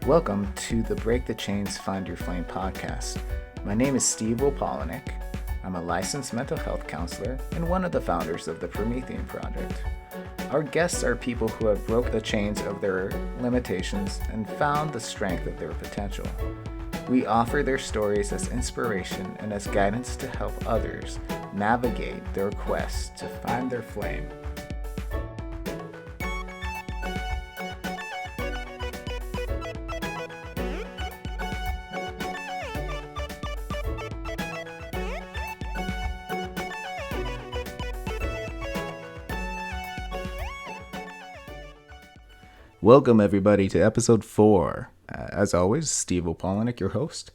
Welcome to the Break the Chains, Find Your Flame podcast. My name is Steve Wolpolnik. I'm a licensed mental health counselor and one of the founders of the Promethean Project. Our guests are people who have broke the chains of their limitations and found the strength of their potential. We offer their stories as inspiration and as guidance to help others navigate their quest to find their flame. Welcome, everybody, to episode 4. As always, Steve Wolpolnik, your host.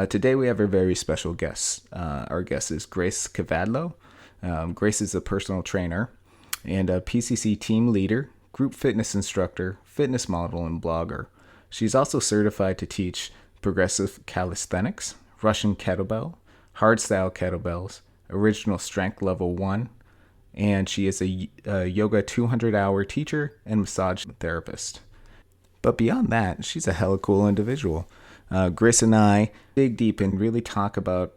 Today we have a very special guest. Our guest is Grace Kavadlo. Grace is a personal trainer and a PCC team leader, group fitness instructor, fitness model, and blogger. She's also certified to teach progressive calisthenics, Russian kettlebell, hardstyle kettlebells, original strength level 1, and she is a yoga 200-hour teacher and massage therapist. But beyond that, she's a hella cool individual. Grace and I dig deep and really talk about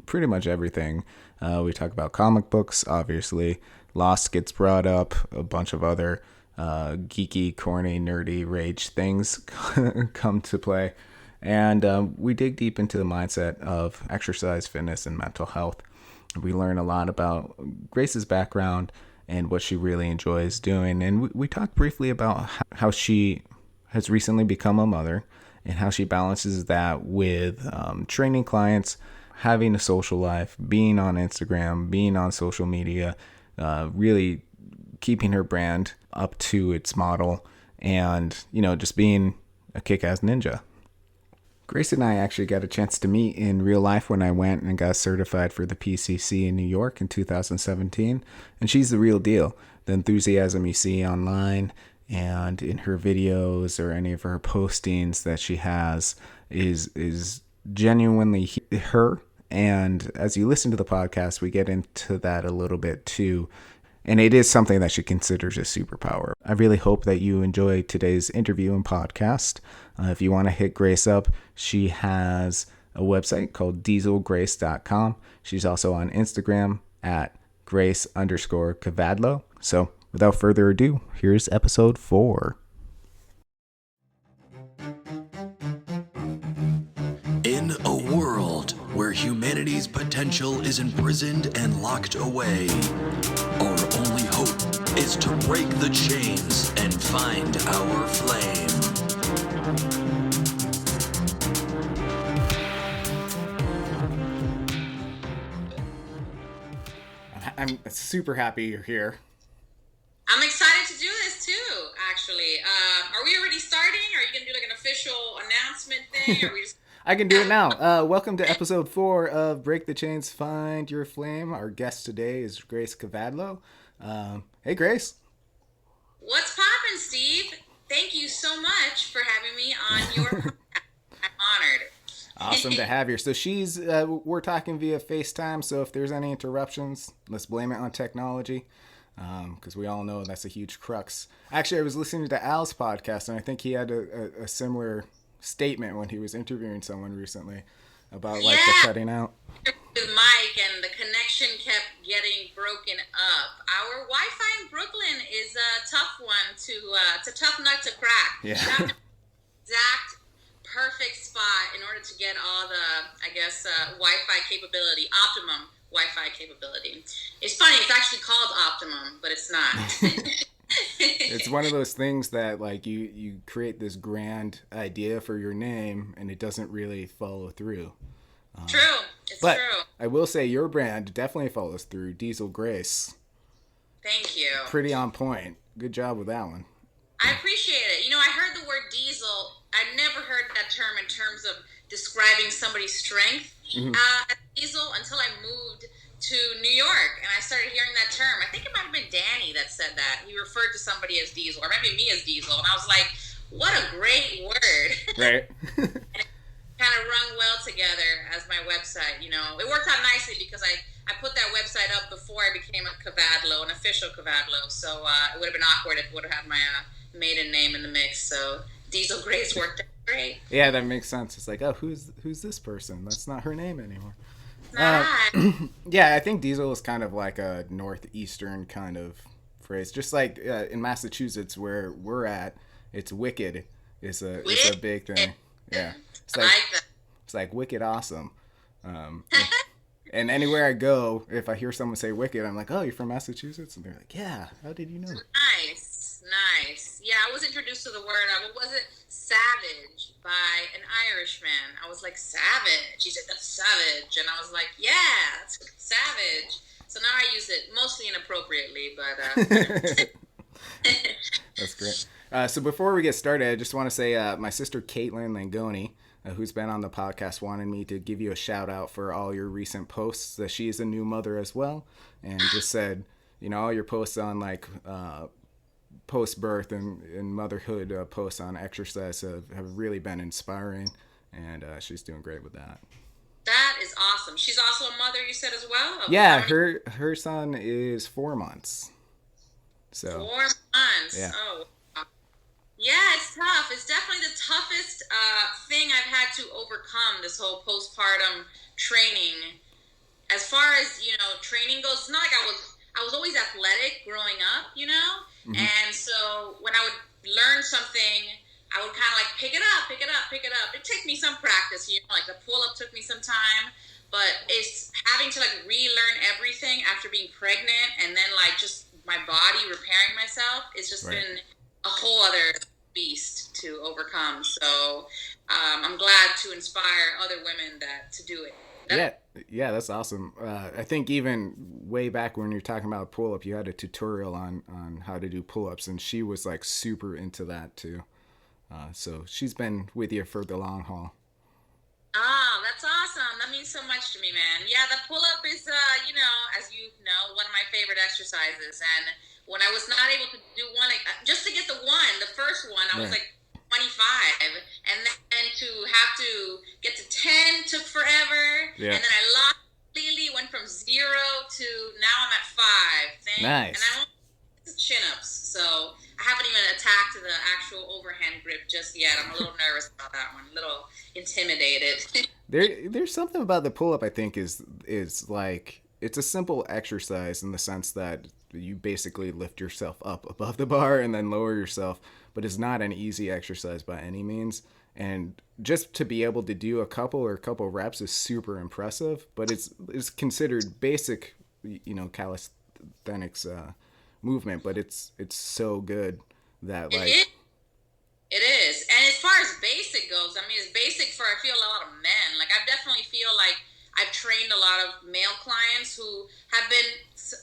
pretty much everything. We talk about comic books, obviously. Lost gets brought up, a bunch of other geeky, corny, nerdy, rage things come to play. And we dig deep into the mindset of exercise, fitness, and mental health. We learn a lot about Grace's background and what she really enjoys doing. And we talked briefly about how she has recently become a mother and how she balances that with training clients, having a social life, being on Instagram, being on social media, really keeping her brand up to its model and, just being a kick-ass ninja. Grace and I actually got a chance to meet in real life when I went and got certified for the PCC in New York in 2017. And she's the real deal. The enthusiasm you see online and in her videos or any of her postings that she has is genuinely her. And as you listen to the podcast, we get into that a little bit too. And it is something that she considers a superpower. I really hope that you enjoy today's interview and podcast. If you want to hit Grace up, she has a website called dieselgrace.com. She's also on Instagram at Grace_Cavadlo. So without further ado, here's episode 4. In a world where humanity's potential is imprisoned and locked away, our only hope is to break the chains and find our flame. I'm super happy you're here. I'm excited to do this too, actually. Are we already starting? Are you going to do like an official announcement thing? Or we just... I can do it now. Welcome to episode 4 of Break the Chains, Find Your Flame. Our guest today is Grace Kavadlo. Hey, Grace. What's poppin', Steve? Thank you so much for having me on your podcast. I'm honored. Awesome to have you. So we're talking via FaceTime, so if there's any interruptions, let's blame it on technology, because we all know that's a huge crux. Actually, I was listening to Al's podcast, and I think he had a similar statement when he was interviewing someone recently about the cutting out. With Mike, and the connection kept getting broken up. Our Wi-Fi in Brooklyn is a tough one it's a tough nut to crack. Yeah. You have to exact perfect spot in order to get all the, Wi-Fi capability, optimum Wi-Fi capability. It's funny, it's actually called optimum, but it's not. It's one of those things that you create this grand idea for your name and it doesn't really follow through. True. But true. I will say your brand definitely follows through. Diesel Grace. Thank you. Pretty on point. Good job with that one. I appreciate it. I heard the word diesel. I've never heard that term in terms of describing somebody's strength as diesel until I moved to New York and I started hearing that term. I think it might have been Danny that said that. He referred to somebody as diesel, or maybe me as diesel, and I was like, what a great word. Right. And it kind of rung well together as my website. It worked out nicely because I put that website up before I became a Kavadlo, an official Kavadlo. So it would have been awkward if it would have had my maiden name in the mix. So Diesel Grace worked out Great. Yeah, that makes sense. It's like, oh, who's this person? That's not her name anymore. Uh, Nice. yeah, I think diesel is kind of like a northeastern kind of phrase. Just like in Massachusetts, where we're at, it's wicked. It's a Wicked. big thing. Yeah, it's I like like that. it's like wicked awesome. Um, and anywhere I go, if I hear someone say wicked, I'm like, oh, you're from Massachusetts, and they're like, yeah. How did you know? Nice, nice. Yeah, I was introduced to the word. What was it? Savage by an Irishman. I was like, savage. He said, that's savage, and I was like, yeah, that's savage. So now I use it mostly inappropriately, but That's great. So before we get started, I just want to say my sister Caitlin Langoni, who's been on the podcast, wanted me to give you a shout out for all your recent posts. That she is a new mother as well, and just said, all your posts on like post birth and motherhood posts on exercise have really been inspiring, and she's doing great with that. that is awesome. She's also a mother, you said as well. Yeah, her son is 4 months. So 4 months. yeah. Oh, wow. Yeah, it's tough. It's definitely the toughest thing I've had to overcome. This whole postpartum training. As far as training goes, it's not like I was always athletic growing up, Mm-hmm. and so when I would learn something, I would kind of like pick it up, pick it up, pick it up. It took me some practice, like the pull up took me some time, but it's having to like relearn everything after being pregnant, and then like just my body repairing myself. It's just Right. been a whole other beast to overcome. So I'm glad to inspire other women to do it. Yeah, that's awesome. I think even way back when you're talking about pull up, you had a tutorial on how to do pull ups, and she was like super into that too. So she's been with you for the long haul. Oh, that's awesome. That means so much to me, man. Yeah, the pull-up is, as you know, one of my favorite exercises. And when I was not able to do one, just to get the first one, I was Right. like 25. And then to have to get to 10 took forever. Yeah. And then I lost completely, went from 0 to now I'm at 5. Nice. And I want chin-ups. So I haven't even attacked the actual overhand grip just yet. I'm a little nervous about that one, a little intimidated. There's something about the pull up I think is like it's a simple exercise in the sense that you basically lift yourself up above the bar and then lower yourself, but it's not an easy exercise by any means. And just to be able to do a couple reps is super impressive, but it's considered basic, calisthenics movement, but it's so good that like It is. And as far as basic goes, I mean, it's basic for, I feel, a lot of men. Like, I definitely feel like I've trained a lot of male clients who have been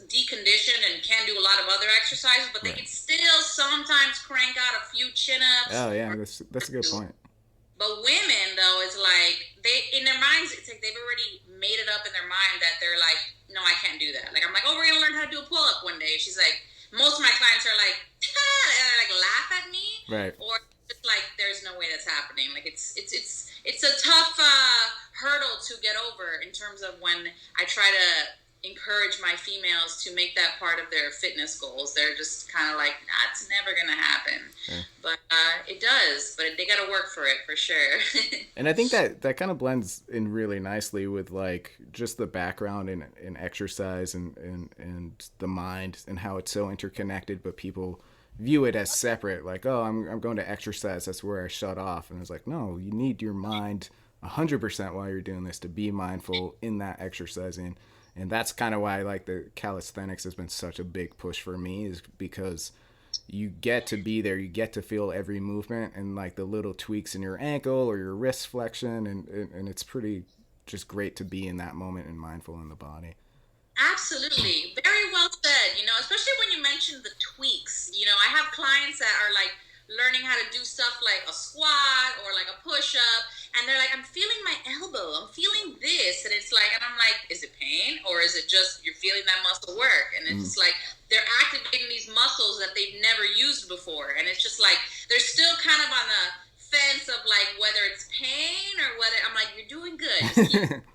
deconditioned and can do a lot of other exercises, but they Right. can still sometimes crank out a few chin-ups. oh yeah, that's a good point. But women, though, it's like, in their minds, it's like they've already made it up in their mind that they're like, no, I can't do that. Like, I'm like, oh, we're going to learn how to do a pull-up one day. She's like, most of my clients are like, and they like laugh at me. Right. Or it's like, there's no way that's happening. Like, it's a tough hurdle to get over in terms of when I try to encourage my females to make that part of their fitness goals. They're just kind of like, nah, it's never going to happen. Yeah. But it does. But they got to work for it, for sure. And I think that kind of blends in really nicely with like just the background in exercise and the mind and how it's so interconnected, but people view it as separate. Like, oh, I'm going to exercise. That's where I shut off. And it's like, no, you need your mind 100% while you're doing this to be mindful in that exercising. And that's kind of why like the calisthenics has been such a big push for me, is because you get to be there, you get to feel every movement and like the little tweaks in your ankle or your wrist flexion, and it's pretty just great to be in that moment and mindful in the body. Absolutely. Very well said. Especially when you mentioned the tweaks. I have clients that are like learning how to do stuff like a squat or like a push-up, and they're like, I'm feeling my elbow, I'm feeling this, and it's like, and I'm like, is it pain or is it just you're feeling that muscle work? And it's like they're activating these muscles that they've never used before, and it's just like they're still kind of on the fence of like whether it's pain or whether, I'm like, you're doing good. Just keep,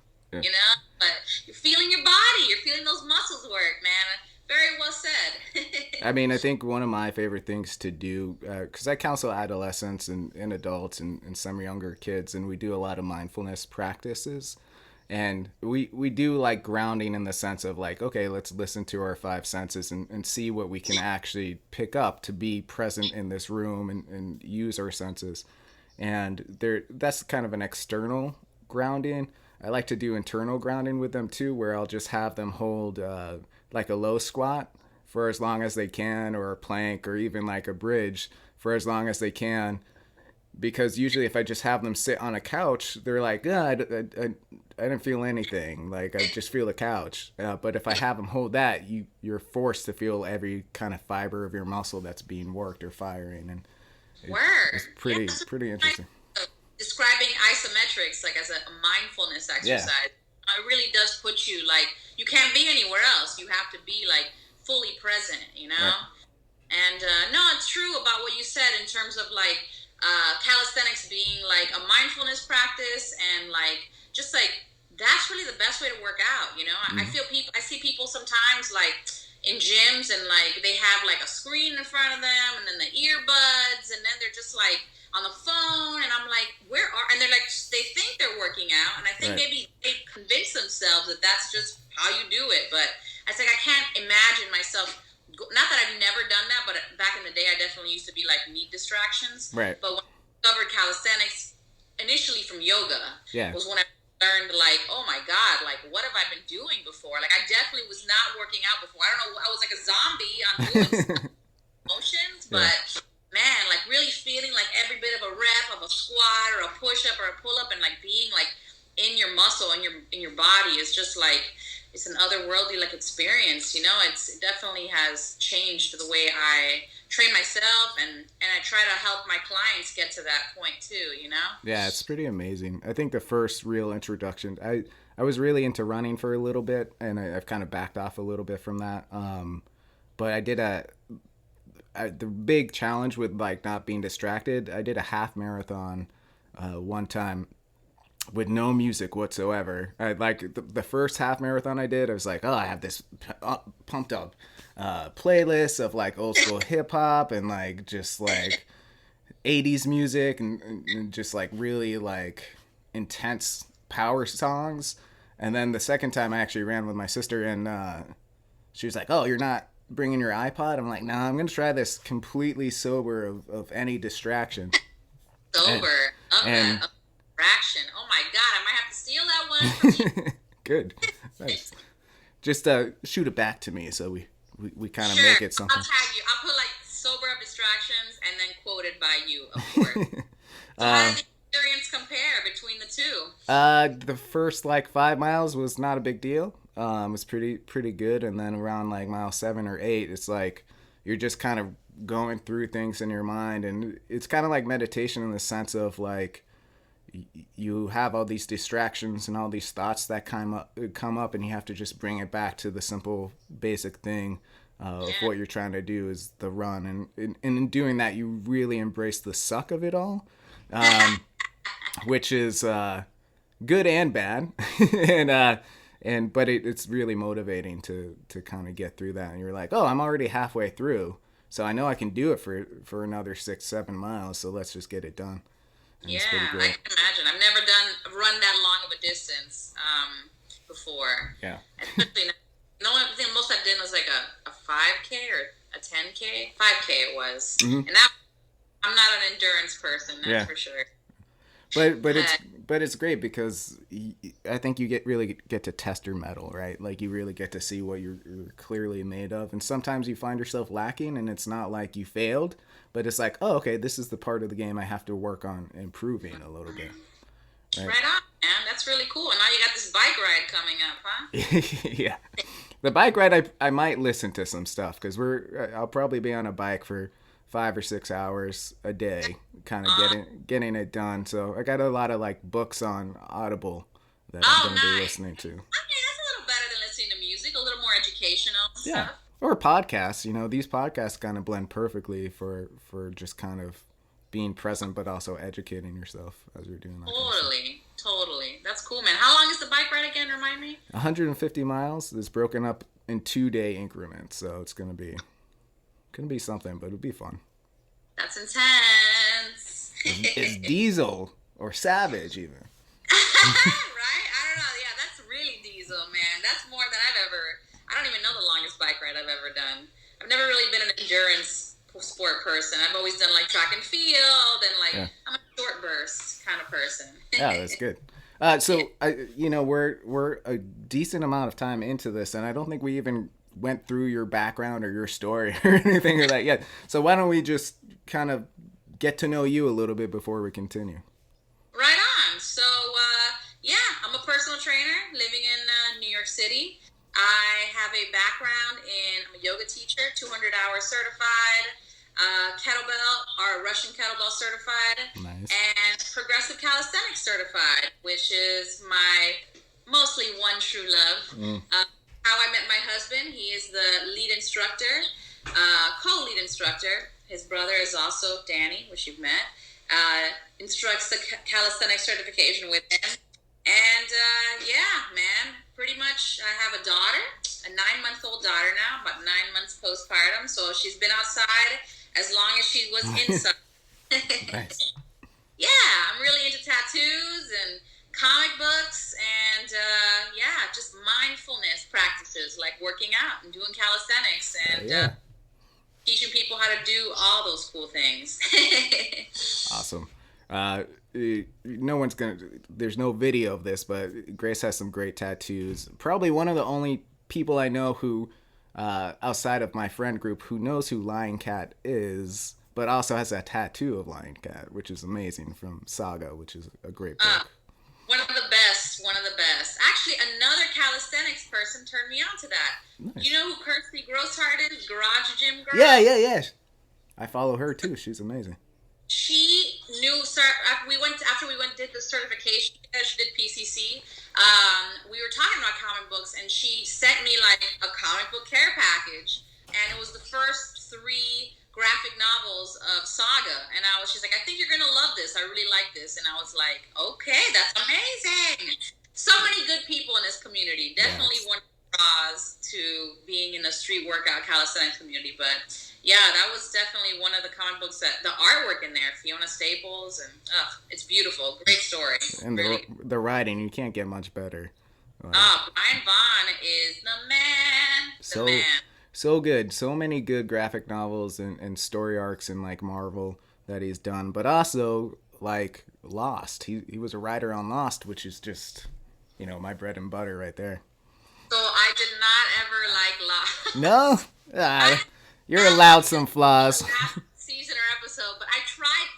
but you're feeling your body, you're feeling those muscles work, man. Very well said. I mean, I think one of my favorite things to do, because I counsel adolescents and adults and some younger kids, and we do a lot of mindfulness practices. And we do like grounding in the sense of like, okay, let's listen to our five senses and see what we can actually pick up to be present in this room and use our senses. And that's kind of an external grounding. I like to do internal grounding with them too, where I'll just have them hold like a low squat for as long as they can, or a plank, or even like a bridge for as long as they can. Because usually if I just have them sit on a couch, they're like, I didn't feel anything. Like, I just feel the couch. But if I have them hold that, you're forced to feel every kind of fiber of your muscle that's being worked or firing. And it's pretty interesting. Describing isometrics like as a mindfulness exercise, it really does put you like, you can't be anywhere else. You have to be like fully present, you know? Right. And no, it's true about what you said in terms of like calisthenics being like a mindfulness practice, and like just like that's really the best way to work out, you know? I see people sometimes like in gyms, and like they have like a screen in front of them, and then the earbuds, and then they're just like on the phone, and I'm like, and they're like, they think they're working out, and I think maybe they convince themselves that that's just how you do it. But I was like, I can't imagine myself, not that I've never done that, but back in the day I definitely used to be like, need distractions. Right. But when I discovered calisthenics initially from yoga, was when I learned like, oh my God, like what have I been doing before? Like I definitely was not working out before. I don't know, I was like a zombie on doing motions, but man, like really feeling like every bit of a rep of a squat or a push-up or a pull-up, and like being like in your muscle and in your body is just like, it's an otherworldly like experience, you know? It definitely has changed the way I train myself, and I try to help my clients get to that point too, you know? Yeah, it's pretty amazing. I think the first real introduction, I was really into running for a little bit, and I've kind of backed off a little bit from that. But I did the big challenge with like not being distracted. I did a half marathon one time with no music whatsoever. I like the first half marathon I did, I was like, oh, I have this pumped up playlist of like old school hip hop and like just like 80s music and just like really like intense power songs. And then the second time I actually ran with my sister, and she was like, oh, you're not bringing your iPod? I'm like, nah, I'm gonna try this completely sober of any distraction. Sober. And distraction. Oh my God, I might have to steal that one from you. Good. Nice. Just shoot it back to me so we kind of make it something. I'll tag you. I'll put like sober of distractions and then quoted by you, of course. So how did the experience compare between the two? The first like 5 miles was not a big deal. It was pretty good, and then around like mile 7 or 8, it's like you're just kind of going through things in your mind, and it's kind of like meditation in the sense of like you have all these distractions and all these thoughts that come up, and you have to just bring it back to the simple basic thing of what you're trying to do is the run, and in doing that you really embrace the suck of it all, which is good and bad. But it's really motivating to kind of get through that, and you're like, oh, I'm already halfway through, so I know I can do it for another 6-7 miles, so let's just get it done. And I can imagine. I've never run that long of a distance before. Yeah. Especially the only thing most I've done was like a 5K or a 10K. 5K it was. Mm-hmm. And I'm not an endurance person, that's for sure. But it's great because I think you really get to test your mettle, right? Like you really get to see what you're clearly made of. And sometimes you find yourself lacking, and it's not like you failed, but it's like, oh, okay, this is the part of the game I have to work on improving a little bit. Right on, man. That's really cool. And now you got this bike ride coming up, huh? Yeah. The bike ride, I might listen to some stuff because I'll probably be on a bike for 5 or 6 hours a day, kind of getting it done. So I got a lot of like books on Audible that I'm going to be listening to. Okay, that's a little better than listening to music, a little more educational stuff. Or podcasts. You know, these podcasts kind of blend perfectly for just kind of being present, but also educating yourself as you're doing that. Totally. That's cool, man. How long is the bike ride again? Remind me. 150 miles. It's broken up in 2-day increments, so it's going to be Couldn't be something, but it'd be fun. That's intense. It's Diesel or Savage even. Right? I don't know. Yeah, that's really diesel, man. That's more than I've ever. I don't even know the longest bike ride I've ever done. I've never really been an endurance sport person. I've always done like track and field and like I'm a short burst kind of person. Yeah, that's good. We're a decent amount of time into this, and I don't think we even went through your background or your story or anything like that yet. So why don't we just kind of get to know you a little bit before we continue? Right on. So, I'm a personal trainer living in New York City. I have a background I'm a yoga teacher, 200-hour certified, kettlebell or Russian kettlebell certified, Nice. and progressive calisthenics certified, which is my mostly one true love. How I met my husband, he is the lead instructor, co-lead instructor. His brother is also Danny, which you've met, instructs the calisthenics certification with him. And man, pretty much I have a daughter, a 9-month-old daughter now, about 9 months postpartum. So she's been outside as long as she was inside. Nice. Yeah, I'm really into tattoos and comic books and just mindfulness practices like working out and doing calisthenics and teaching people how to do all those cool things. Awesome. There's no video of this, but Grace has some great tattoos. Probably one of the only people I know who, outside of my friend group, who knows who Lion Cat is, but also has a tattoo of Lion Cat, which is amazing, from Saga, which is a great book. One of the best. Actually, another calisthenics person turned me on to that. Nice. You know who Kirsty Grosshardt is? Garage Gym Girl? Yeah. I follow her too. She's amazing. She knew, after we did the certification, she did PCC, we were talking about comic books, and she sent me like a comic book care package, and it was the first 3 graphic novels of Saga, and she's like, I think you're gonna love this, I really like this, and I was like, okay, that's amazing. So many good people in this community, definitely one of the draws to being in the street workout calisthenics community, but yeah, that was definitely one of the comic books that the artwork in there, Fiona Staples, and it's beautiful, great story. And really. the writing, you can't get much better. Brian Vaughn is the man. So good. So many good graphic novels and story arcs in like Marvel that he's done, but also like Lost. He was a writer on Lost, which is just, my bread and butter right there. So I did not ever like Lost. No? You're allowed some flaws. Season or episode, but I tried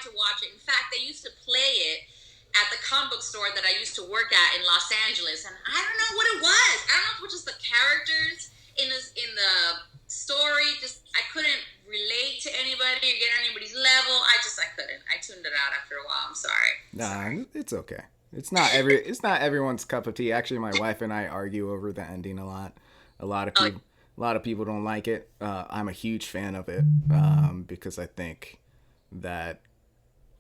to watch it. In fact, they used to play it at the comic book store that I used to work at in Los Angeles, and I don't know what it was. I don't know if it was just the characters in the story. Just I couldn't relate to anybody or get anybody's level. I couldn't. I tuned it out after a while. I'm sorry. Nah, it's okay. It's not everyone's cup of tea. Actually, my wife and I argue over the ending a lot. A lot of people don't like it. I'm a huge fan of it because I think that,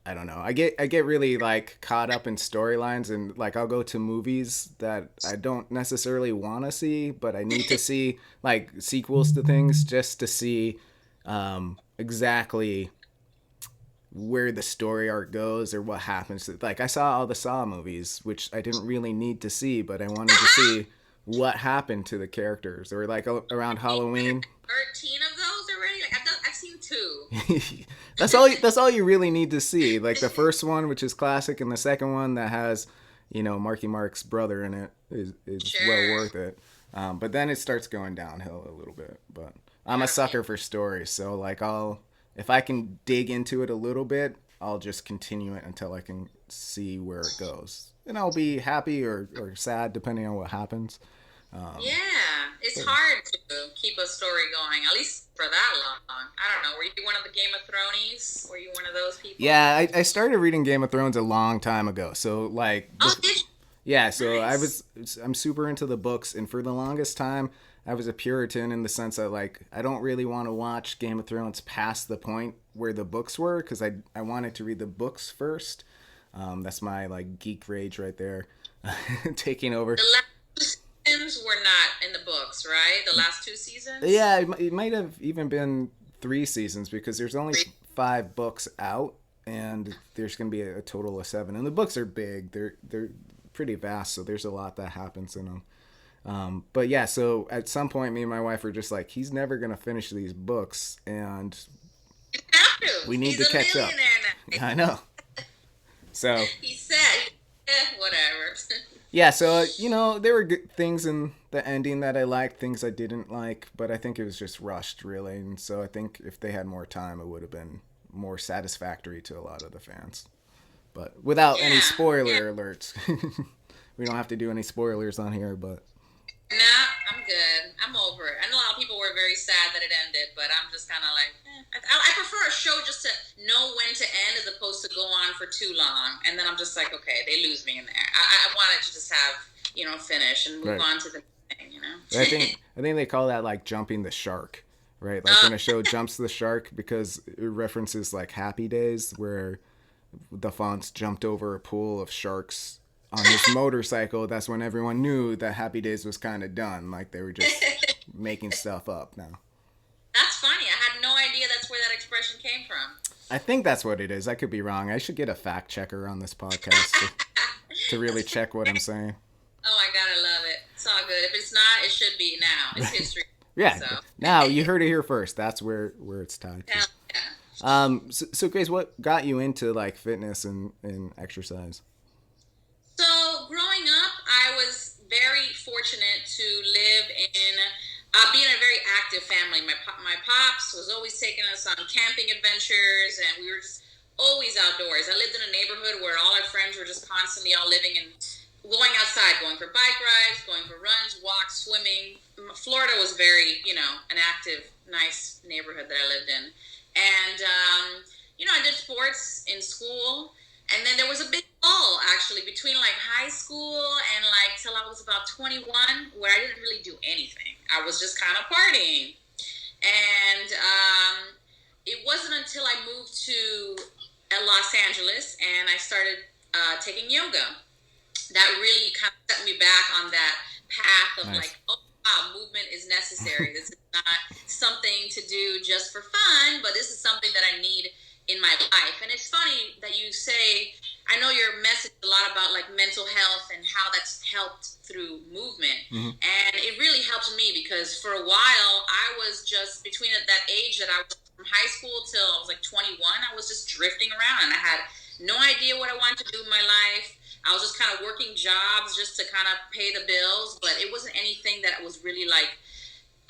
I don't know, I get really like caught up in storylines, and like I'll go to movies that I don't necessarily want to see, but I need to see like sequels to things just to see exactly where the story arc goes or what happens. Like I saw all the Saw movies, which I didn't really need to see, but I wanted to see what happened to the characters, or like around Halloween. 13 of those already? Like I've seen 2. That's all you really need to see. Like the first one, which is classic, and the second one that has, Marky Mark's brother in it is Sure. well worth it. But then it starts going downhill a little bit. But I'm a sucker for stories, so like if I can dig into it a little bit, I'll just continue it until I can see where it goes. And I'll be happy or sad depending on what happens. It's hard to keep a story going, at least for that long. I don't know. Were you one of the Game of Thrones? Were you one of those people? Yeah, I started reading Game of Thrones a long time ago. So like, did you? Yeah, so Nice. I'm super into the books, and for the longest time, I was a Puritan in the sense that like I don't really want to watch Game of Thrones past the point where the books were, because I wanted to read the books first. That's my like geek rage right there, taking over. The last seasons were not in the books, right? The last 2 seasons? Yeah, it might have even been 3 seasons because there's only 5 books out, and there's going to be a total of 7. And the books are big; they're pretty vast, so there's a lot that happens in them. But yeah, so at some point, me and my wife were just like, he's never going to finish these books, and You have to. we need He's to catch a up. millionaire now. I know. So He said, whatever. yeah, so there were good things in the ending that I liked, things I didn't like, but I think it was just rushed, really. And so I think if they had more time, it would have been more satisfactory to a lot of the fans. But without any spoiler alerts, we don't have to do any spoilers on here. But Nah, I'm good. I'm over it. I know a lot of people were very sad that it ended, but I'm just kind of like, I prefer a show just to know when to end as opposed to go on for too long. And then I'm just like, okay, they lose me in there. I wanted to just have, finish and move on to the thing, I think they call that like jumping the shark, right? Like when a show jumps the shark, because it references like Happy Days, where the Fonz jumped over a pool of sharks on his motorcycle. That's when everyone knew that Happy Days was kind of done. Like they were just making stuff up now. That's funny. I had no idea that's where that expression came from. I think that's what it is. I could be wrong. I should get a fact checker on this podcast to really check what I'm saying. Oh my God, I love it. It's all good. If it's not, it should be now. It's history. Yeah. So. Now you heard it here first. That's where it's tied to. Hell yeah. So Grace, what got you into like fitness and exercise? So growing up, I was very fortunate to live in being a very active family. My pops was always taking us on camping adventures, and we were just always outdoors. I lived in a neighborhood where all our friends were just constantly all living and going outside, going for bike rides, going for runs, walks, swimming. Florida was very, an active, nice neighborhood that I lived in. And, I did sports in school. And then there was a big lull, actually, between, like, high school and, like, till I was about 21, where I didn't really do anything. I was just kind of partying. And it wasn't until I moved to Los Angeles and I started taking yoga that really kind of set me back on that path of like, oh, wow, movement is necessary. This is not something to do just for fun, but this is something that I need in my life. And it's funny that you say, I know your message a lot about like mental health and how that's helped through movement. Mm-hmm. And it really helped me because for a while I was just between that age that I was from high school till I was like 21, I was just drifting around and I had no idea what I wanted to do in my life. I was just kind of working jobs just to kind of pay the bills, but it wasn't anything that was really like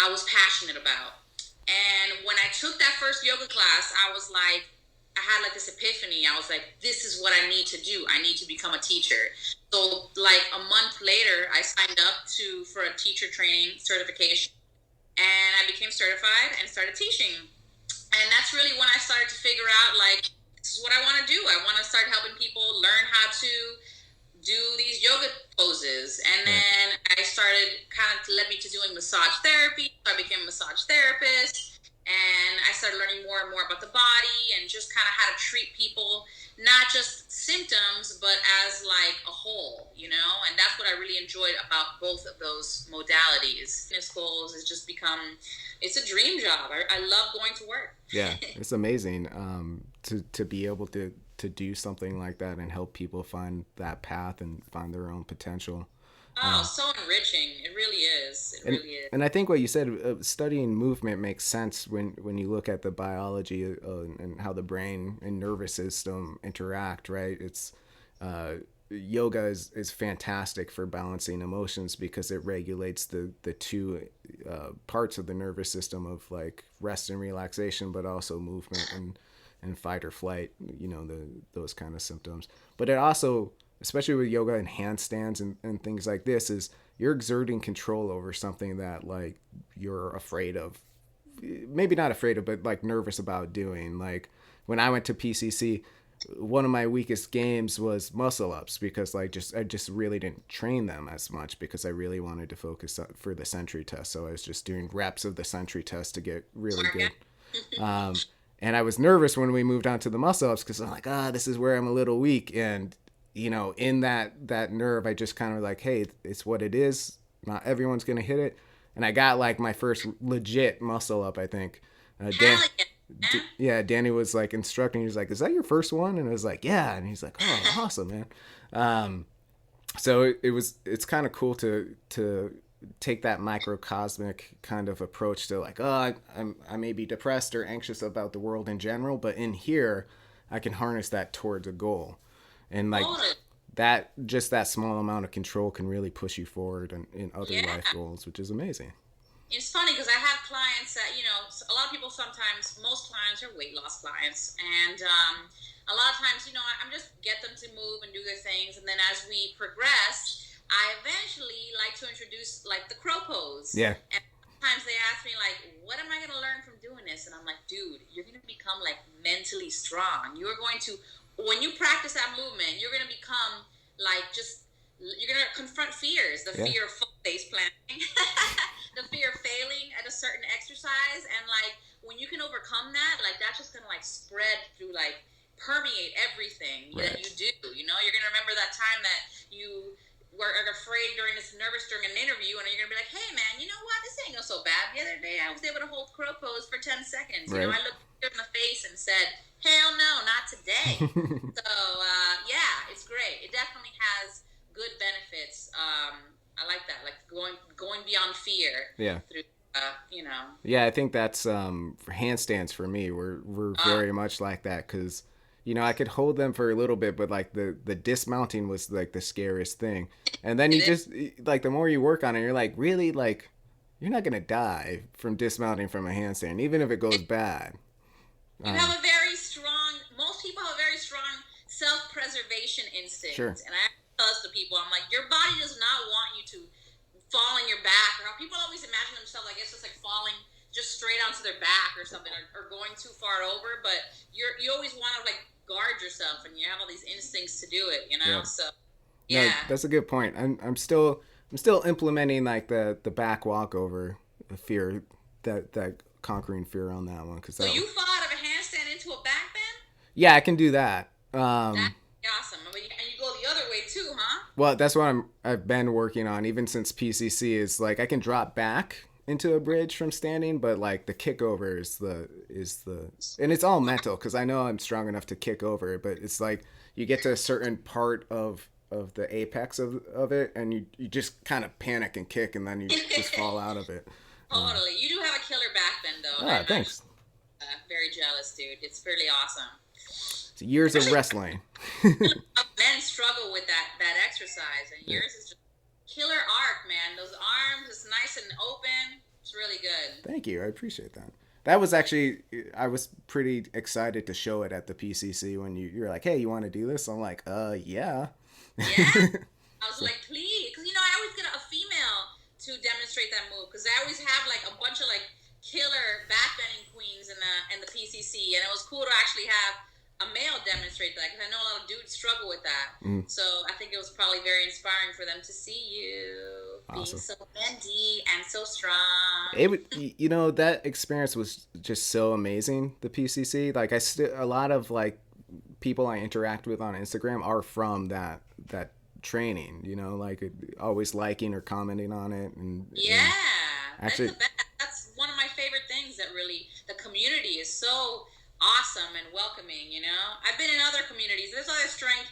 I was passionate about. And when I took that first yoga class, I was like, I had like this epiphany. I was like, this is what I need to do. I need to become a teacher. So like a month later, I signed up for a teacher training certification and I became certified and started teaching. And that's really when I started to figure out like, this is what I want to do. I want to start helping people learn how to do these yoga poses. And then I started kind of led me to doing massage therapy. So I became a massage therapist. And I started learning more and more about the body and just kind of how to treat people, not just symptoms, but as like a whole, and that's what I really enjoyed about both of those modalities. Fitness goals has just become, it's a dream job. I love going to work. Yeah, it's amazing to be able to do something like that and help people find that path and find their own potential. Oh, so enriching. It really is. It really is. And I think what you said, studying movement makes sense when you look at the biology and how the brain and nervous system interact, right? It's yoga is fantastic for balancing emotions because it regulates the two parts of the nervous system of like rest and relaxation, but also movement and fight or flight, those kind of symptoms. But it also, especially with yoga and handstands and things like this, is you're exerting control over something that like you're afraid of, maybe not afraid of, but like nervous about doing. Like when I went to PCC, one of my weakest games was muscle ups because I just really didn't train them as much because I really wanted to focus for the Sentry test. So I was just doing reps of the Sentry test to get really good. And I was nervous when we moved on to the muscle ups because I'm like, this is where I'm a little weak. And in that nerve, I just kind of like, hey, it's what it is. not everyone's gonna hit it. And I got like my first legit muscle up, I think. Dan, Hell yeah. yeah, Danny was like instructing. He was like, "Is that your first one?" And I was like, "Yeah." And he's like, "Oh, awesome, man." So it's kind of cool to take that microcosmic kind of approach to like, oh, I may be depressed or anxious about the world in general, but in here, I can harness that towards a goal, and like Totally. that, just that small amount of control can really push you forward in other Yeah. life goals, which is amazing. It's funny because I have clients that, a lot of people sometimes, most clients are weight loss clients. And a lot of times, I'm just get them to move and do their things. And then as we progress, I eventually like to introduce like the crow pose. Yeah. And sometimes they ask me like, what am I going to learn from doing this? And I'm like, dude, you're going to become like mentally strong. You're going to, when you practice that movement, you're going to become like you're going to confront fears, the Yeah. fear of face planting, the fear of failing at a certain exercise. And like, when you can overcome that, like that's just going to like spread through, like permeate everything that Right. you do. You're going to remember that time that you were afraid nervous during an interview, and you're going to be like, hey man, you know what? This ain't so bad. The other day I was able to hold crow pose for 10 seconds. Right. I looked her in the face and said, hell no, not today. So, yeah, it's great. It definitely has good benefits. I like that, like going beyond fear. Yeah. Through, Yeah, I think that's for handstands for me. We're very much like that because I could hold them for a little bit, but like the dismounting was like the scariest thing. And then you just like the more you work on it, you're like really like you're not gonna die from dismounting from a handstand, even if it goes bad. You have a very strong. Most people have a very strong self-preservation instinct, Sure. and I tell this to people. I'm like, your body does not want you to fall on your back, or how people always imagine themselves like it's just like falling just straight onto their back or something, or going too far over. But you always want to like guard yourself, and you have all these instincts to do it. Yeah. So No, yeah. that's a good point. I'm still implementing like the back walkover, the fear that conquering fear on that one because So you fall out of a handstand into a back bend? yeah, I can do that. That's awesome. I mean, and you go the other way too, huh? Well, that's what I've been working on even since PCC is like I can drop back into a bridge from standing, but like the kick over is the and it's all mental because I know I'm strong enough to kick over, but it's like you get to a certain part of the apex of it and you just kind of panic and kick and then you just fall out of it. Totally. You do have a killer back bend, though. Thanks. Very jealous, dude. It's pretty awesome. It's years of wrestling. Men struggle with that exercise, and yours is just killer arc, man. Those arms, it's nice and open. It's really good. Thank you. I appreciate that. That was actually, I was pretty excited to show it at the PCC when you're like, hey, you want to do this? I'm like, yeah. Yeah. I was like, please, because I always get a female to demonstrate that move, because I always have like a bunch of like killer back bending queens in the PCC, and it was cool to actually have a male demonstrate that, because I know a lot of dudes struggle with that. So I think it was probably very inspiring for them to see you Awesome. being so bendy and so strong. It would, that experience was just so amazing. The PCC, like a lot of like people I interact with on Instagram are from that training. Like always liking or commenting on it, and Yeah, actually, that's the best. That's one of my favorite things. That really, the community is so awesome and welcoming. I've been in other communities. There's other strength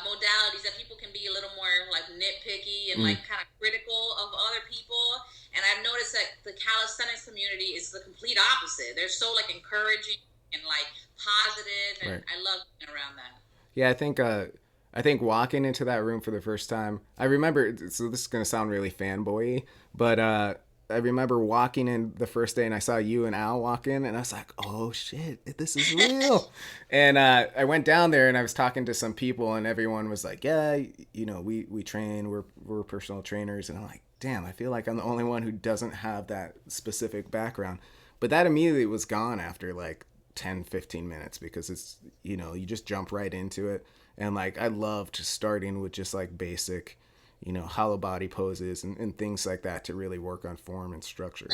modalities that people can be a little more like nitpicky and like kind of critical of other people. And I've noticed that the calisthenics community is the complete opposite. They're so like encouraging and like positive, and Right. I love being around that. yeah, I think walking into that room for the first time, I remember. So this is gonna sound really fanboy-y, but I remember walking in the first day and I saw you and Al walk in and I was like, oh shit, this is real. And I went down there and I was talking to some people and everyone was like, yeah, we train, we're personal trainers. And I'm like, damn, I feel like I'm the only one who doesn't have that specific background. But that immediately was gone after like 10-15 minutes because it's, you just jump right into it. And like, I loved starting with just like basic, hollow body poses and things like that to really work on form and structure.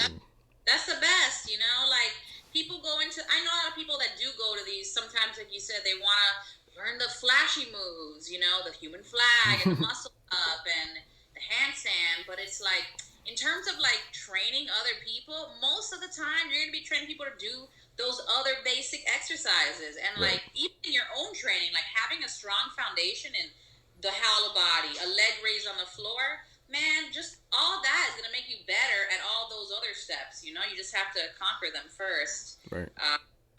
That's the best, like people go into, I know a lot of people that do go to these, sometimes like you said, they want to learn the flashy moves, the human flag and the muscle up and the handstand, but it's like, in terms of like training other people, most of the time you're going to be training people to do those other basic exercises. And Right. like, even in your own training, like having a strong foundation in the hollow body, a leg raise on the floor, man, just all that is going to make you better at all those other steps. You know, you just have to conquer them first. Right.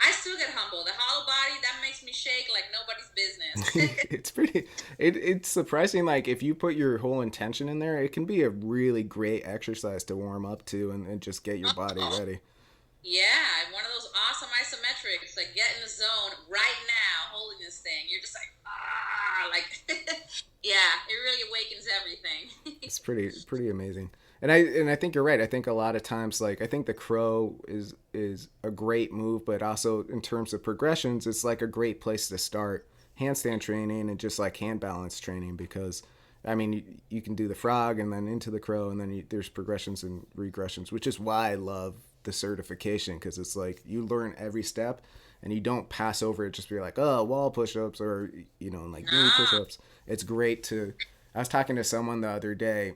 I still get humble. The hollow body, that makes me shake like nobody's business. It's pretty, it's surprising. Like if you put your whole intention in there, it can be a really great exercise to warm up to and just get your body ready. Yeah, one of those awesome isometrics, like get in the zone right now, holding this thing. You're just like, like, yeah, it really awakens everything. It's pretty amazing. And I think you're right. I think a lot of times, like I think the crow is a great move, but also in terms of progressions, it's like a great place to start handstand training and just like hand balance training, because I mean you can do the frog and then into the crow, and then there's progressions and regressions, which is why I love the certification, because it's like you learn every step and you don't pass over it just be like, oh, wall push-ups or like knee push-ups. It's great to I was talking to someone the other day.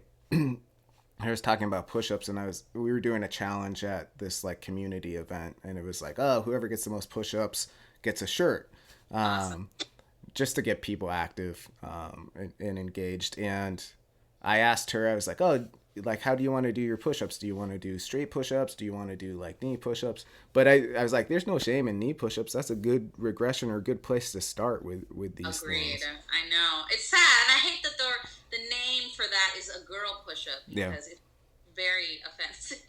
I was talking about push-ups, and we were doing a challenge at this like community event, and it was like, oh, whoever gets the most push-ups gets a shirt. Awesome. Just to get people active and engaged. And I asked her, I was like, oh, like, how do you want to do your push-ups? Do you want to do straight push-ups? Do you want to do like knee push-ups? But I was like, there's no shame in knee push-ups. That's a good regression or a good place to start with these Agreed. things. I know. It's sad, and I hate that the name for that is a girl push-up, because it's very offensive.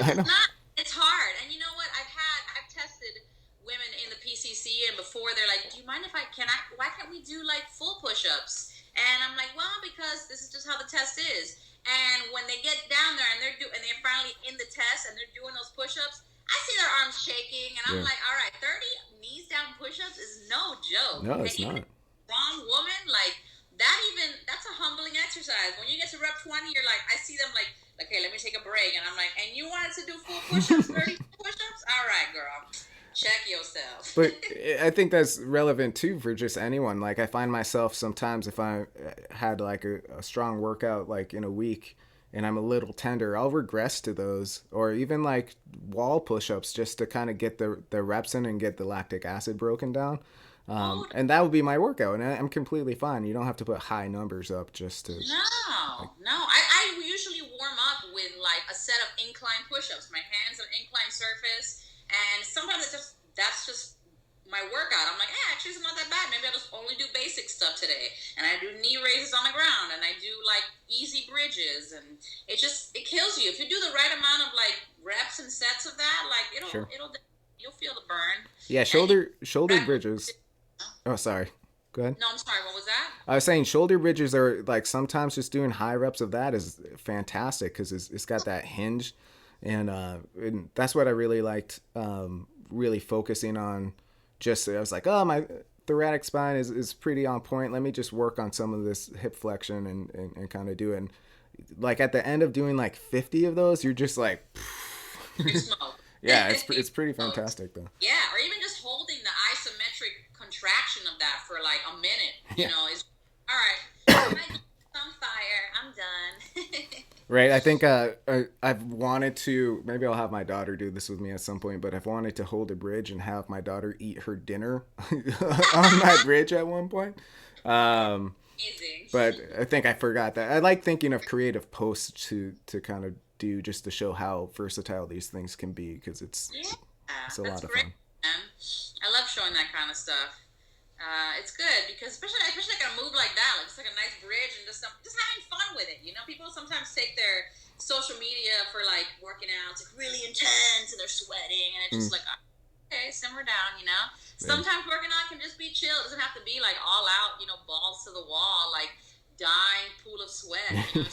I know. It's hard. And you know what? I've tested women in the PCC, and before they're like, do you mind if why can't we do like full push-ups? And I'm like, well, because this is just how the test is. And when they get down there and they're finally in the test and they're doing those push-ups, I see their arms shaking, and I'm like, all right, 30 knees down push-ups is no joke. No, it's not. Wrong woman, like that's a humbling exercise. When you get to rep 20, you're like, I see them like, okay, let me take a break, and I'm like, and you wanted to do full push-ups, 30 push-ups? All right, girl. Check yourself. But I think that's relevant too for just anyone. Like I find myself sometimes, if I had like a strong workout like in a week and I'm a little tender, I'll regress to those, or even like wall push-ups just to kind of get the reps in and get the lactic acid broken down. And that would be my workout, and I'm completely fine. You don't have to put high numbers up just to. No. I usually warm up with like a set of incline push-ups. My hands on incline surface. And sometimes that's just my workout. I'm like, actually, it's not that bad. Maybe I'll just only do basic stuff today. And I do knee raises on the ground, and I do like easy bridges, and it kills you. If you do the right amount of like reps and sets of that, like you'll feel the burn. Yeah, shoulder bridges. Oh, sorry. Go ahead. No, I'm sorry. What was that? I was saying shoulder bridges are like sometimes just doing high reps of that is fantastic, because it's got that hinge. And that's what I really liked, really focusing on. Just I was like, oh, my thoracic spine is pretty on point. Let me just work on some of this hip flexion and kind of do it. And like at the end of doing like 50 of those, you're just like, yeah, it's pretty fantastic though. Yeah, or even just holding the isometric contraction of that for like a minute, you know, is all right. On fire, I'm done. Right. I think I've wanted to, maybe I'll have my daughter do this with me at some point, but I've wanted to hold a bridge and have my daughter eat her dinner on that bridge at one point. Amazing. But I think I forgot that. I like thinking of creative posts to kind of do just to show how versatile these things can be, because it's a lot of fun. Man. I love showing that kind of stuff. It's good because especially like a move like that, like it's like a nice bridge and just having fun with it. You know, people sometimes take their social media for like working out. It's like really intense and they're sweating, and it's just like, okay, simmer down. You know, sometimes working out can just be chill. It doesn't have to be like all out. You know, balls to the wall, like dying pool of sweat. You know,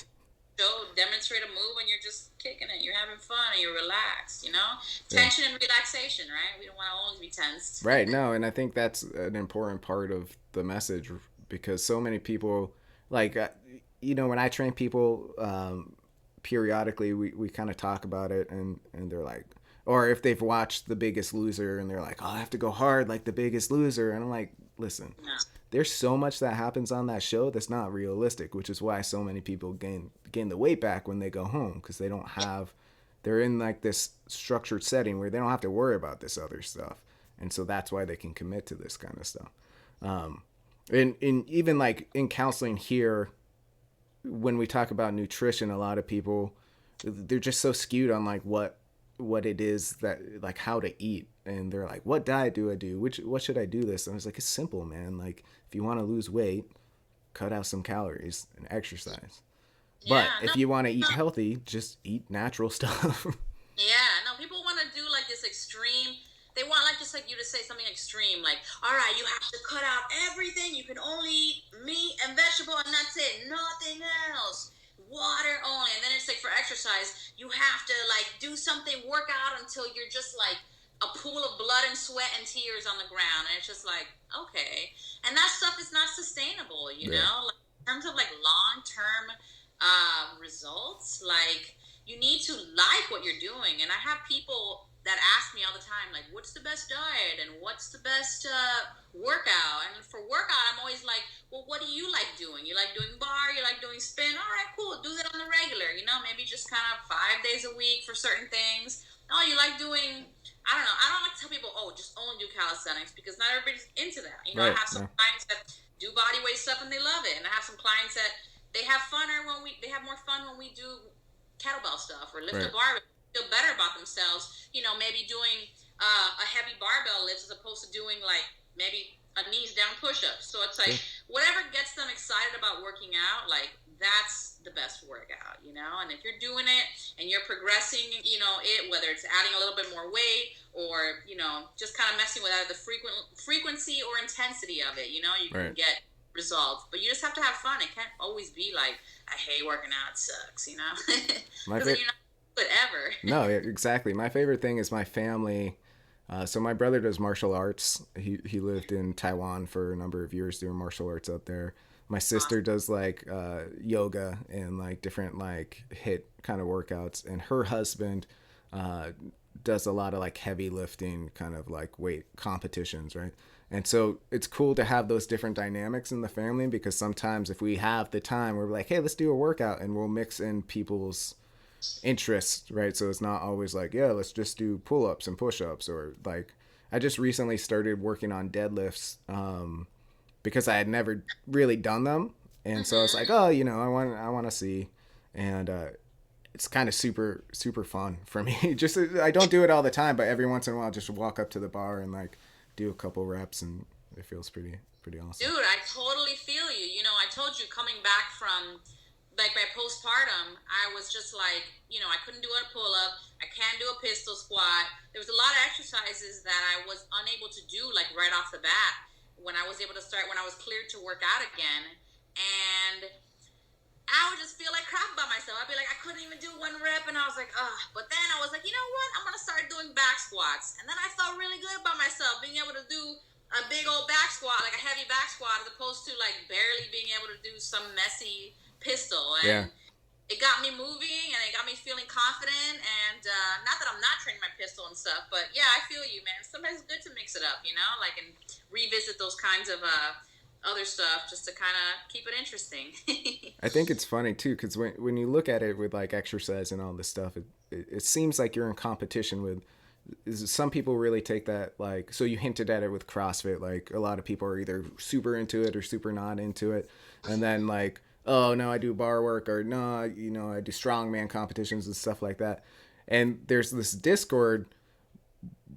demonstrate a move and you're just kicking it. You're having fun and you're relaxed, you know? Tension and relaxation, right? We don't want to always be tensed. Right, no, and I think that's an important part of the message, because so many people, like, when I train people periodically, we kind of talk about it, and they're like, or if they've watched The Biggest Loser and they're like, oh, I have to go hard like The Biggest Loser. And I'm like, listen, there's so much that happens on that show that's not realistic, which is why so many people gain the weight back when they go home, because they don't have, they're in like this structured setting where they don't have to worry about this other stuff, and so that's why they can commit to this kind of stuff. And even like in counseling here, when we talk about nutrition, a lot of people, they're just so skewed on like what it is that, like, how to eat, and they're like, what diet do I do, what should I do this? And I was like, it's simple, man. Like, if you want to lose weight, cut out some calories and exercise. Yeah, But if you want to eat healthy, just eat natural stuff. yeah, no, people want to do like this extreme. They want like just like you to say something extreme, like, all right, you have to cut out everything. You can only eat meat and vegetable, and that's it, nothing else. Water only. And then it's like for exercise, you have to like do something, work out until you're just like a pool of blood and sweat and tears on the ground. And it's just like, okay. And that stuff is not sustainable, you Yeah. know? Like, in terms of like long term results, like you need to like what you're doing. And I have people that ask me all the time, like, what's the best diet and what's the best workout? And for workout, I'm always like, well, what do you like doing? You like doing bar? You like doing spin? All right, cool. Do that on the regular. You know, maybe just kind of 5 days a week for certain things. Oh, you like doing, I don't know. I don't like to tell people, oh, just only do calisthenics, because not everybody's into that. You know, Right. I have some clients that do body weight stuff and they love it. And I have some clients that they have they have more fun when we do kettlebell stuff or lift Right. a bar, feel better about themselves, you know, maybe doing a heavy barbell lift as opposed to doing like maybe a knees down push-up. So it's like whatever gets them excited about working out, like that's the best workout, you know. And if you're doing it and you're progressing, you know, whether it's adding a little bit more weight or, you know, just kind of messing with either the frequency or intensity of it, you know, you can get results. But you just have to have fun. It can't always be like, I hate working out, it sucks, you know. Because then you're not good ever. No, exactly. My favorite thing is my family. So my brother does martial arts. He lived in Taiwan for a number of years doing martial arts out there. My sister does like yoga and like different like HIIT kind of workouts, and her husband does a lot of like heavy lifting, kind of like weight competitions, right? And so it's cool to have those different dynamics in the family, because sometimes if we have the time, we're like, hey, let's do a workout, and we'll mix in people's interests, right? So it's not always like, yeah, let's just do pull-ups and push-ups, or like I just recently started working on deadlifts because I had never really done them, and so I was like, oh, you know, I want to see, and it's kind of super fun for me. Just I don't do it all the time, but every once in a while, just walk up to the bar and like do a couple reps, and it feels pretty awesome. Dude, I totally feel you. You know, I told you coming back from like my postpartum, I was just like, you know, I couldn't do a pull up. I can't do a pistol squat. There was a lot of exercises that I was unable to do like right off the bat when I was able to start, when I was cleared to work out again. And I would just feel like crap about myself. I'd be like, I couldn't even do one rep, and I was like, ugh. But then I was like, you know what? I'm gonna start doing back squats. And then I felt really good about myself, being able to do a big old back squat, like a heavy back squat, as opposed to like barely being able to do some messy pistol. And it got me moving, and it got me feeling confident. And not that I'm not training my pistol and stuff, but yeah, I feel you, man. Sometimes it's good to mix it up, you know, like, and revisit those kinds of other stuff just to kind of keep it interesting. I think it's funny too, because when you look at it with like exercise and all this stuff, it seems like you're in competition with. Some people really take that like, so you hinted at it with CrossFit, like a lot of people are either super into it or super not into it, and then like, oh no, I do bar work, or no, you know, I do strongman competitions and stuff like that, and there's this discord.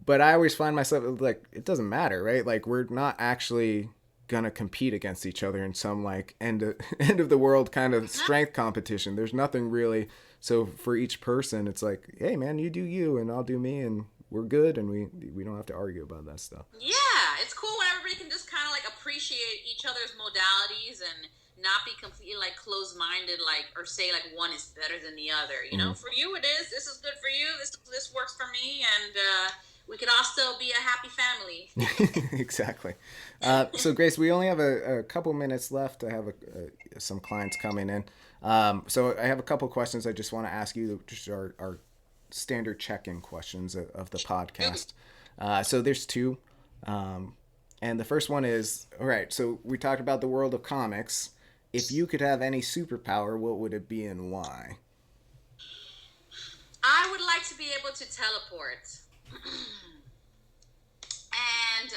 But I always find myself like, it doesn't matter, right? Like, we're not actually gonna compete against each other in some like end of the world kind of strength competition. There's nothing really. So for each person, it's like, hey man, you do you and I'll do me, and we're good, and we don't have to argue about that stuff. Yeah, it's cool when everybody can just kind of like appreciate each other's modalities and not be completely like closed-minded, like, or say like one is better than the other. You know, for you it is. This is good for you. This works for me, and we can all still be a happy family. Exactly. So Grace, we only have a couple minutes left. I have some clients coming in. So I have a couple questions I just want to ask you, just our standard check-in questions of the podcast. So there's two. And the first one is, all right, so we talked about the world of comics. If you could have any superpower, what would it be and why? I would like to be able to teleport. And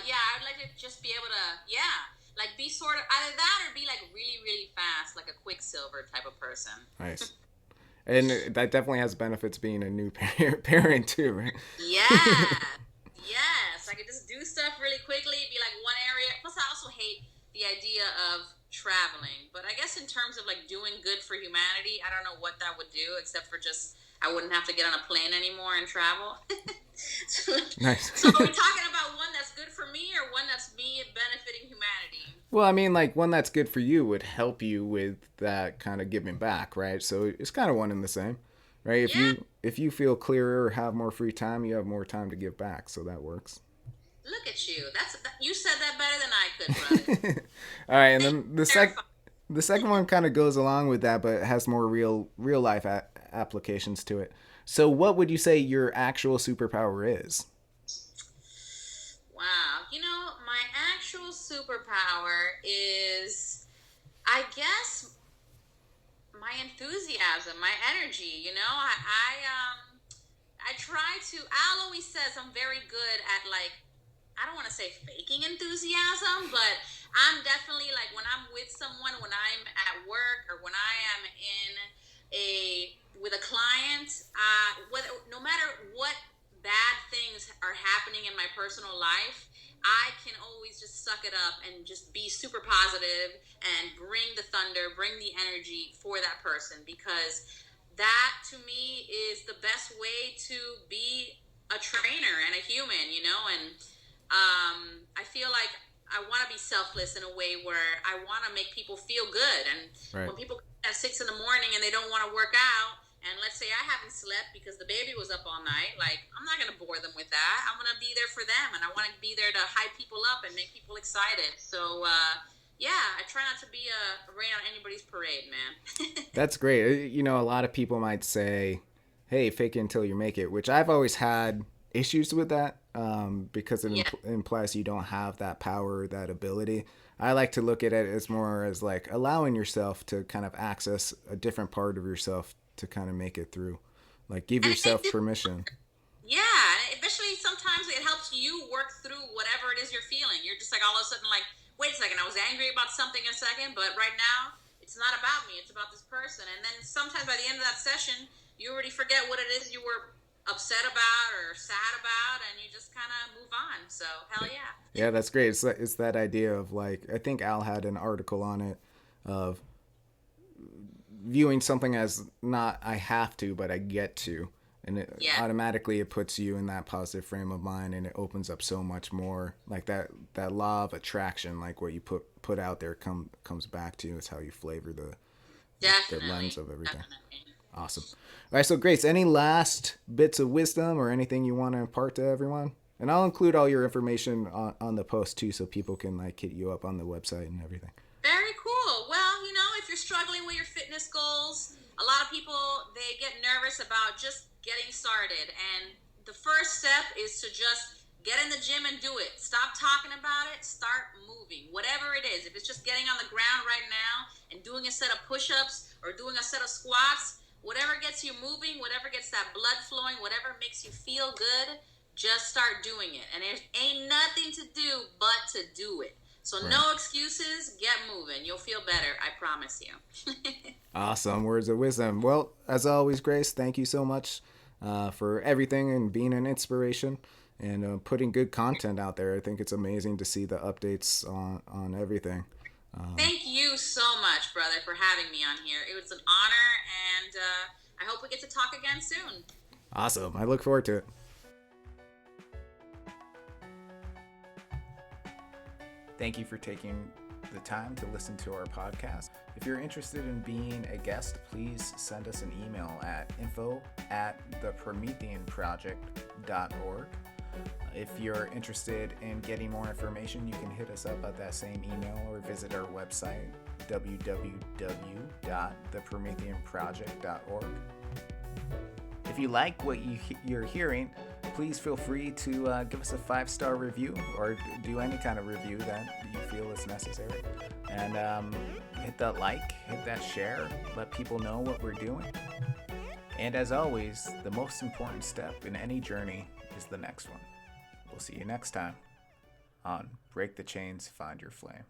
yeah, I'd like to just be able to, like be sort of either that or be like really, really fast, like a Quicksilver type of person. Nice. And that definitely has benefits being a new parent too, right? Yeah. Yes. I could just do stuff really quickly, be like one area. Plus, I also hate the idea of traveling. But I guess in terms of like doing good for humanity, I don't know what that would do except for just I wouldn't have to get on a plane anymore and travel. so, Nice. so are we talking about one that's good for me or one that's me benefiting humanity? Well, I mean, like one that's good for you would help you with that kind of giving back, right? So it's kind of one and the same, right? Yeah. If you feel clearer or have more free time, you have more time to give back, so that works. Look at you. You said that better than I could, brother. All right, and then the second one kind of goes along with that, but it has more real life applications to it. So, what would you say your actual superpower is? Wow. My actual superpower is, I guess, my enthusiasm, my energy. I try to. Al always says I'm very good at like, I don't want to say faking enthusiasm, but I'm definitely like when I'm with someone, when I'm at work, or when I am with a client, no matter what bad things are happening in my personal life, I can always just suck it up and just be super positive and bring the thunder, bring the energy for that person, because that to me is the best way to be a trainer and a human, and I feel like I want to be selfless in a way where I want to make people feel good. And Right. when people come at 6 a.m. and they don't want to work out, and let's say I haven't slept because the baby was up all night, like I'm not going to bore them with that. I'm going to be there for them, and I want to be there to hype people up and make people excited. So yeah, I try not to be a rain on anybody's parade, man. That's great. A lot of people might say, "Hey, fake it until you make it," which I've always had issues with that because it Yeah. implies you don't have that power, that ability. I like to look at it as more as like allowing yourself to kind of access a different part of yourself to kind of make it through. Like give And yourself permission. Yeah, especially sometimes it helps you work through whatever it is you're feeling. You're just like all of a sudden like, wait a second, I was angry about something a second, but right now it's not about me, it's about this person. And then sometimes by the end of that session, you already forget what it is you were upset about or sad about, and you just kind of move on. So hell yeah. Yeah, that's great. It's that idea of like I think Al had an article on it of viewing something as not I have to, but I get to, and Yeah. automatically it puts you in that positive frame of mind, and it opens up so much more. Like that law of attraction, like what you put out there comes back to you. It's how you flavor the Definitely. lens of everything. Definitely. Awesome. All right, so Grace, any last bits of wisdom or anything you want to impart to everyone? And I'll include all your information on the post too, so people can like hit you up on the website and everything. Very cool. Well, if you're struggling with your fitness goals, a lot of people, they get nervous about just getting started. And the first step is to just get in the gym and do it. Stop talking about it. Start moving. Whatever it is. If it's just getting on the ground right now and doing a set of push-ups or doing a set of squats, whatever gets you moving, whatever gets that blood flowing, whatever makes you feel good, just start doing it. And there ain't nothing to do but to do it. So Right. No excuses, get moving. You'll feel better, I promise you. Awesome words of wisdom. Well, as always, Grace, thank you so much for everything and being an inspiration and putting good content out there. I think it's amazing to see the updates on everything. Thank you so much, brother, for having me on here. It was an honor, and I hope we get to talk again soon. Awesome. I look forward to it. Thank you for taking the time to listen to our podcast. If you're interested in being a guest, please send us an email at info@theprometheanproject.org. If you're interested in getting more information, you can hit us up at that same email or visit our website, www.theprometheanproject.org. If you like what you're hearing, please feel free to give us a 5-star review or do any kind of review that you feel is necessary. And hit that like, hit that share, let people know what we're doing. And as always, the most important step in any journey is the next one. We'll see you next time on Break the Chains, Find Your Flame.